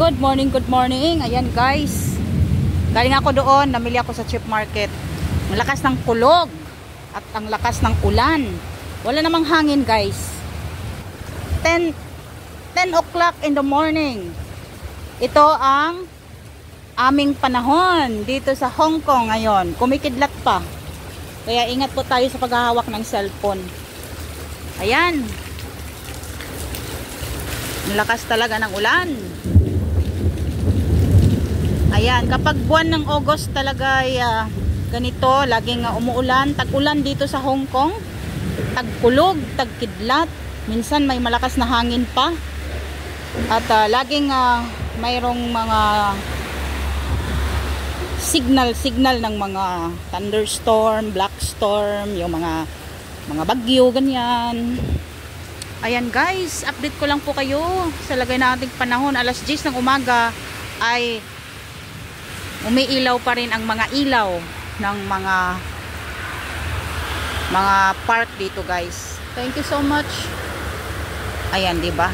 Good morning. Ayan guys. Galing ako doon, namili ako sa cheap market. Ang lakas ng kulog at ang lakas ng ulan. Wala namang hangin guys. 10 o'clock in the morning. Ito ang aming panahon dito sa Hong Kong ngayon. Kumikidlat pa. Kaya ingat po tayo sa paghahawak ng cellphone. Ayan. Ang lakas talaga ng ulan. Ayan, kapag buwan ng August talaga ay ganito, laging umuulan, tag-ulan dito sa Hong Kong. Tagkulog, tagkidlat. Minsan may malakas na hangin pa. At laging mayroong mga signal ng mga thunderstorm, black storm, yung mga bagyo, ganyan. Ayan guys, update ko lang po kayo sa lagay na ating panahon. Alas 10 ng umaga ay umiilaw pa rin ang mga ilaw ng mga park dito guys. Thank you so much. Ayan, di ba?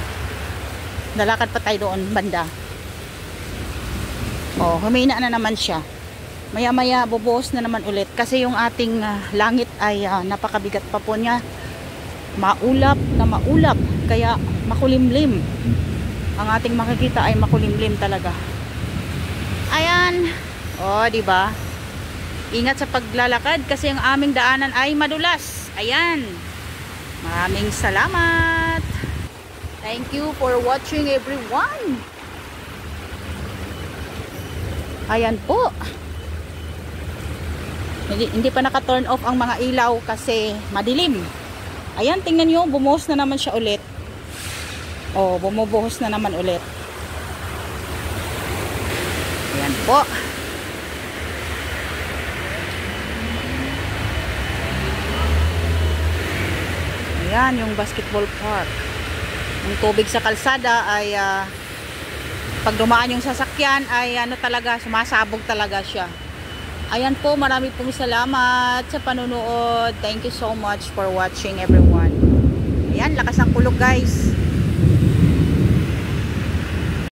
Nalakad pa tayo doon banda. Oh, humina na naman siya. Maya-maya bubuhos na naman ulit kasi yung ating langit ay napakabigat pa po niya. Maulap na maulap, kaya makulimlim. Ang ating makikita ay makulimlim talaga. Ayan. Oh, di ba? Ingat sa paglalakad kasi ang aming daanan ay madulas. Ayan. Maraming salamat. Thank you for watching everyone. Ayan po. Hindi pa naka-turn off ang mga ilaw kasi madilim. Ayan, tingnan nyo, bumuhos na naman siya ulit. Oh, bumubuhos na naman ulit. Ayan po. Ayan, yung basketball park. Yung tubig sa kalsada ay pag dumaan yung sasakyan ay talaga, sumasabog talaga siya. Ayan po, marami pong salamat sa panunood. Thank you so much for watching everyone. Ayan, lakas ng kulog guys.